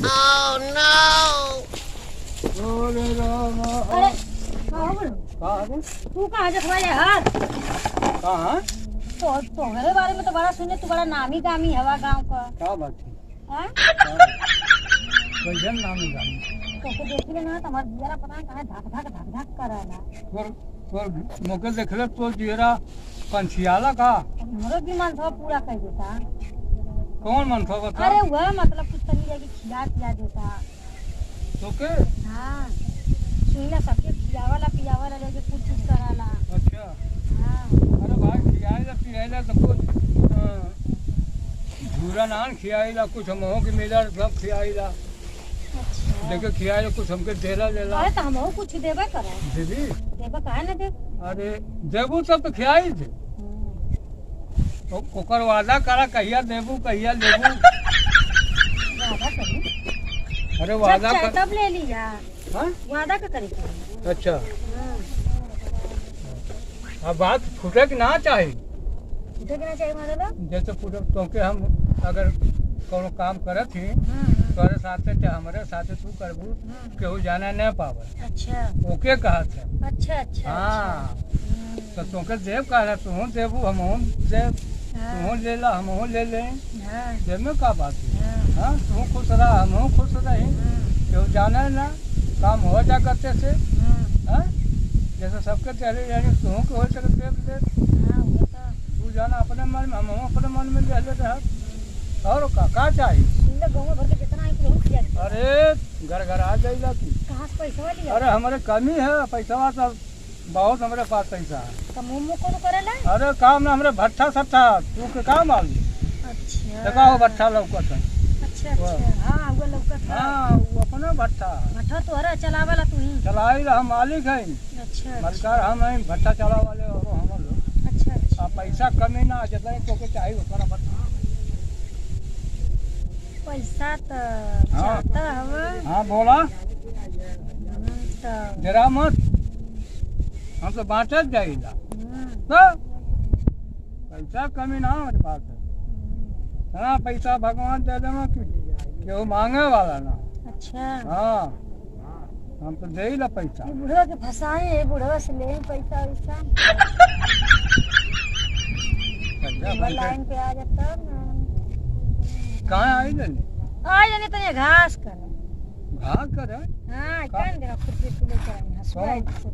Oh no! अरे राम। अरे कहाँ बोलो? कहाँ है? तू कहाँ जखवा यार? कहाँ? तो तुम्हारे बारे में तो बड़ा सुने, तू बड़ा नामी गामी हवा गांव का। क्या बात है? हाँ? कैसन नाम है? तो देख लेना तुम्हारा जिया पता है कहाँ धक धक कर रहा है। तोर मौके देख ले तो जीरा पंछियाला का हमरो भी मन था पूरा कर देता। कौन मन था बता? अरे वह मतलब कुछ तनी जाके खिला पिला देता। तो के? हाँ सुनला सबके पियावाला लेके कुछ कराला। अच्छा। हाँ अरे भाई खियाएला पियाएला तो कुछ झूरा नान खियाएला, कुछ हमहो के मिला सब खियाएला। अच्छा देखे खियाएला कुछ हमके देला लेला। अरे तो हमहू कुछ देबे करे। दीदी देबे काहे ना दे। अरे देबू तब तो खियाई थे। ओकर वादा करा कहिया देबू कहिया लेबू। वादा करी अरे वादा जब कर। चाहे तब ले लिया। हाँ? वादा का करी कर। अच्छा अब बात फूटे की ना चाहिए। देखना चाहिए मतलब। जैसे फूटे क्योंकि हम अगर कोनो काम करत ही तोरे साथे ते हमरे साथे तू करबू केहू जाना नहीं पावे। अच्छा ओके कहत है। अच्छा अच्छा हाँ तो तोके देव कहा तू देबू हमहू देव, तू ले ला हमहू ले ले। हाँ देव में का बात है? हाँ तू खुश रहा हमहू खुश रही, केहू जाना ना काम हो जा करते से। हाँ जैसे सबके चले जाने तू के हो सके देव दे, तू जाना अपने मन में हमहू अपने मन में ले रह। और का चाहिए? गाँव भर के जितना है कुल खिया दे। अरे घर घर आ जाएगा कि? कहाँ से पैसा लिया? अरे हमारे कमी है पैसा तो बहुत हमारे पास पैसा है। तो मुँह कौन करेला? अरे काम ना हमारे भट्ठा सट्ठा तू के काम मालूम? अच्छा देखा हो भट्ठा लौकत है। अच्छा अच्छा हाँ वो लौका था। हाँ वो अपना भट्ठा भट्ठा तो अरे चलावाला तू ही। चलाई हम मालिक है, अच्छा मलकार हम है, भट्ठा चला वाले और हम लोग। अच्छा अच्छा पैसा कमी ना जितना तो के चाहिए उतना भट्ठा। पैसा तो हाँ। चाहता हवा। हाँ बोला तो जरा मत, हम तो बांटे जाइला तो पैसा कमी ना हमारे पास है। हाँ पैसा भगवान दे देना कि केहू मांगे वाला ना। अच्छा हाँ हम तो दे ला पैसा। ये बुढ़वा के फंसाए है, बुढ़वा से ले पैसा वैसा। लाइन पे आ जाता ना। कहाँ आई जल्दी? आ जाने तो ये घास कर। घास करे? हाँ कान देखा खुरपी पे ले कर हसुआ।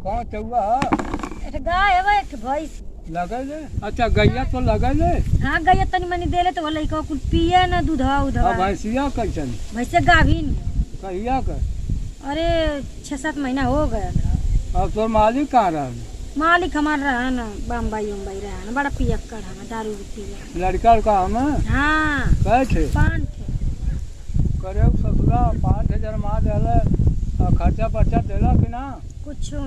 कौन चौवा है? एक गाय है वो एक भैंस। लगे ले? अच्छा गैया तो लगे ले? हाँ गैया तनी मनी देले तो बोले को कुल पिए ना दूधवा उधवा। अब भैंसिया कैसन? भैंसे गाभिन। कहिया कर? अरे 6-7 महीना हो गया। अब तोर मालिक कहाँ रहा? मालिक हमारा रहा ना बम्बई उम्बई रहा ना, बड़ा पियक्कड़ है, दारू भी पिया। लड़का का हम हाँ कहे थे 5 थे। करे ससुरा 5,000 माँ देला और खर्चा पर्चा देला कि ना? कुछ ना।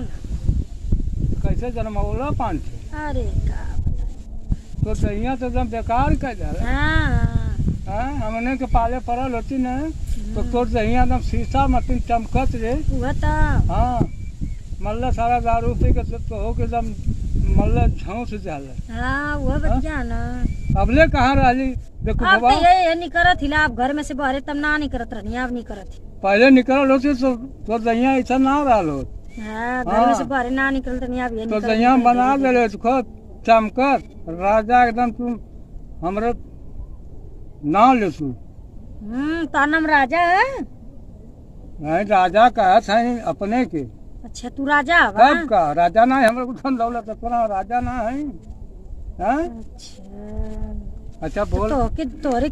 कैसे जन्मौला 5 थे? अरे का बताए। तो सहिया तो एकदम बेकार कर देला। हाँ हाँ हमने के पाले पड़ल होती न तो तोर सहिया एकदम शीशा मतीन चमकत रे। वो तो हाँ मल्ला सारा दारू पी के तो हो के एकदम मल्ला झौंस जाला। हाँ वो बढ़िया ना। अबले कहाँ रही? देखो अब बाबा तो ये नहीं करत हिला, अब घर में से बहरे तब ना नहीं करत रहनी, अब नहीं करत। पहले निकल होती तो दहिया ऐसा ना रहा हो। हाँ घर में से बहरे ना निकलत नहीं, अब ये तो निकलत दहिया नहीं। बना दे खुद चमकत राजा एकदम तुम हमरे नाम ले तू। तार नाम राजा है? नहीं राजा का है अपने के। अच्छा तू राजा हवा? कब का राजा ना है हमारे को धन दौलत अपना राजा ना है। हाँ? अच्छा बोल। तो के तोरी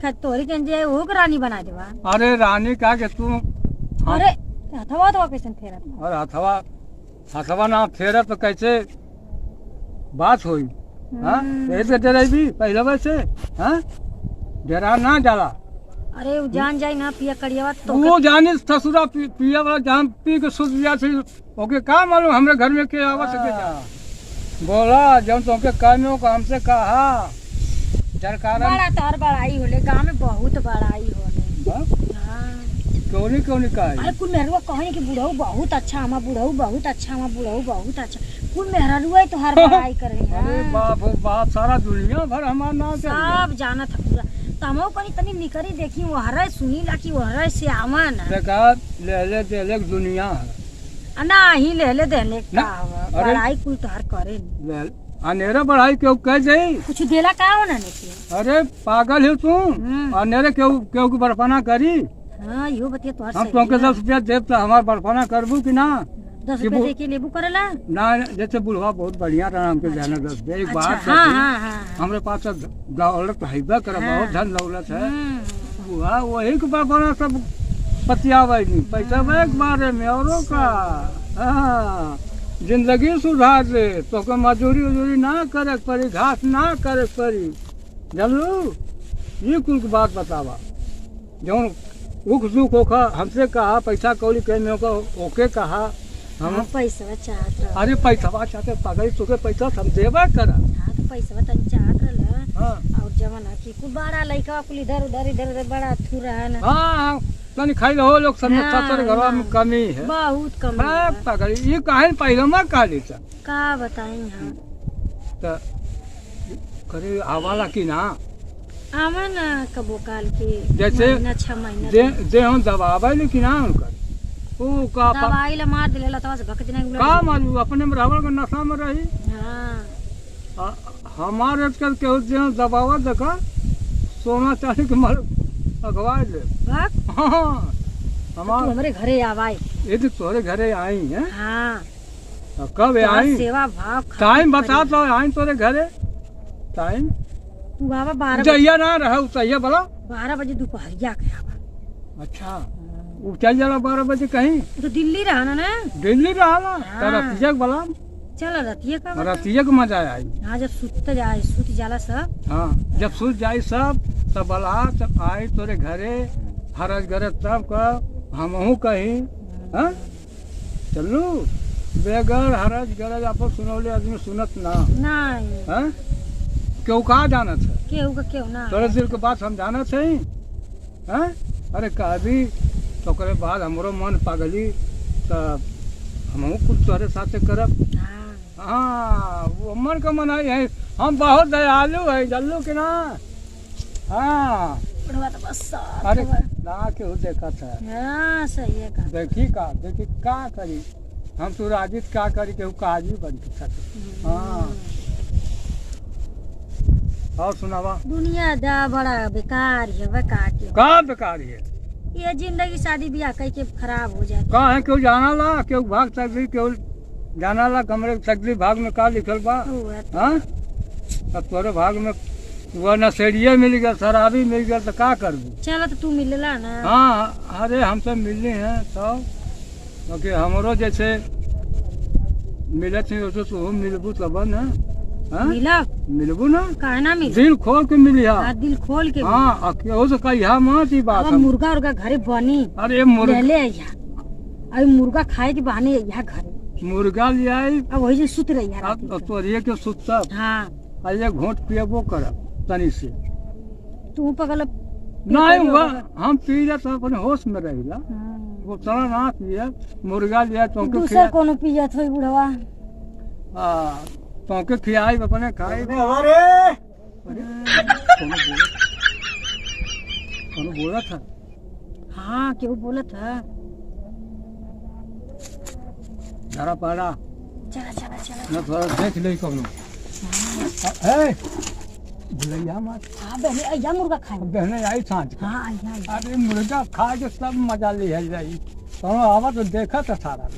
के जे वो के रानी बना देवा। अरे रानी का के तू अरे हथवा तो कैसे फेरा? और हथवा ना फेरा तो कैसे बात हुई? हाँ ऐसे डरेबी पहले वैसे? हाँ डरा ना जाला। अरे वो जान जाए ना पिया करियावा तो वो जानी ससुरा पिया वाला जहाँ पी के सुध दिया थी ओके का मालूम हमरे घर में के आवा सके जा। बोला जब तुमके कामियों को हमसे कहा सरकार बड़ा तोहर बड़ाई होले, गांव में बहुत बड़ाई होले। हाँ क्यों नहीं कहा? अरे कुल मेहरुआ कहनी कि बुढ़ऊ बहुत अच्छा, हमार बुढ़ऊ बहुत अच्छा, हमार बुढ़ऊ बहुत अच्छा। कुल मेहरुआ तो हर बड़ाई कर रही है। अरे बाप हो बाप सारा दुनिया भर हमारा नाम सब जाना था पूरा। तमो कनी तनी निकरी देखी वहरे सुनी ला कि वहरे से आवन देखा ले दे दुनिया है ना ही ले देने ना, का अरे। पढ़ाई कुल तोहर करे ले अनेरे बढ़ाई क्यों कह जाई कुछ देला का होना नहीं अरे पागल है तू अनेरे क्यों क्यों की बर्फाना करी हाँ यो बतिया तोहर हम सही तुमके है। 10 रुपया देव तो हमार बर्फाना करबू कि ना 10 कि रुपया वो- दे के लेबू करेला ना जैसे बुढ़वा बहुत बढ़िया रहा हमके देना 10 रुपया एक बात अच्छा हाँ बता हाँ हाँ हमरे पास तो दौलत हैबे कर हाँ। बहुत धन दौलत है हम्म। बुढ़वा वही के बर्फाना सब पतियावे नहीं पैसा के बारे में औरों का हाँ जिंदगी सुधार ले तो के मजूरी उजूरी ना करे पड़ी घास ना करे पड़ी जानलू ये कुल की बात बतावा जौन उख सुख होखा हमसे कहा पैसा कौड़ी कह में ओके कहा हम हाँ पैसा चाहत रह अरे पैसा चाहते पगड़ी तुके पैसा हम देबे कर हाँ तो पैसा तनी चाहत रह हाँ और जमाना की कुल बड़ा लइका कुल इधर उधर बड़ा थू रहा ना हाँ तनी खाई हो लोग सब हाँ, सत्तर घर में हाँ। कमी है बहुत कम हाँ, पगड़ी ये काहे पहले में काली था का बताई हम तो करे आवाला की ना आवा ना कबो काल के जैसे महीना 6 महीना दे हम दबावे लेकिन ना उनका ओ का दवाई ला मार दिलेला तो बस भक्त नहीं का मालूम अपने में रहल के नशा में रही हाँ हमारे आजकल के जे दबावा देखा सोना चांदी के मर अगवा ले भाग हाँ तू हमार हमारे घरे आवाई ये तो तोरे घरे आई है हाँ कब तोहर आई सेवा भाव टाइम बता तो आई तोरे घरे टाइम तू आवा 12 जइया ना रहा सही बोला 12 बजे दोपहरिया के आवा अच्छा वो चल जाला 12 बजे कहीं तो दिल्ली रहना ना दिल्ली रहा हाँ। रतिया बोला चल रतिया का बता। रतिया के मजा आई हाँ जब सुत जाए सुत जाला सब हाँ जब सूझ जाई सब तब बला तब आई तोरे घरे हरज घरे तब का हमहू कहीं हाँ चलू बेगर हरज गरज आप सुनौले आदमी सुनत ना नहीं हाँ क्यों कहा जाना था केहू का केहू ना तोरे दिल के बात समझाना सही हाँ अरे कभी तो करे बाद हमरो मन पागली तब हमहू कुछ तोरे साथे करब हाँ हाँ वो मन का मनाई है हम बहुत दयालु है जल्लू के ना हाँ बुढ़वा तो बस साथ अरे बा। ना के हो देखा था हाँ सही है का देखी का करी हम तो राजित का करी के काजी बन के सकते हाँ और सुनावा दुनिया दा बड़ा बेकार है वे का के का बेकार है ये जिंदगी शादी ब्याह कई के खराब हो जाती का है क्यों जाना ला क्यों भाग सकती क्यों जाना ला कमरे सकती भाग में का लिखल बा है हाँ अब तोरे भाग में वह नशेड़िए मिल गया शराबी मिल गया तो का करबू चलो तो तू मिलला ना हाँ अरे हमसे मिलने हैं तो क्योंकि हमरो जैसे मिले थे वैसे तो मिलबू तब ना हाँ मिला मिलबू ना काहे ना मिल दिल खोल के मिलिया हाँ दिल खोल के हाँ केहू से कहिया मत ई बात अब हम। मुर्गा उर्गा घरे बनी अरे ले ले यहाँ अब मुर्गा खाए के बहाने यहाँ घरे मुर्गा ले आई अब वही से सुत रही है रात अब के। तोरिए के सुतब हाँ आ एक घोट पियबो करब तनी से तू पगल नहीं हुआ हम पी ले तो अपने होश में रहिला वो तरह ना पिए मुर्गा लिया तो दूसर कोनो पियत होई बुढ़वा तोके खियाई अपने खाई हमारे कौन बोला था हाँ क्यों बोलत है धरा पाड़ा चला चला चला ना थोड़ा देख ले कौन है भुलैया मत हाँ बहने अय्या मुर्गा खाए बहने आई सांझ को। हाँ अय्या अय्या। अरे मुर्गा खा के सब मजा ले जाई तो आवा तो देखा था सारा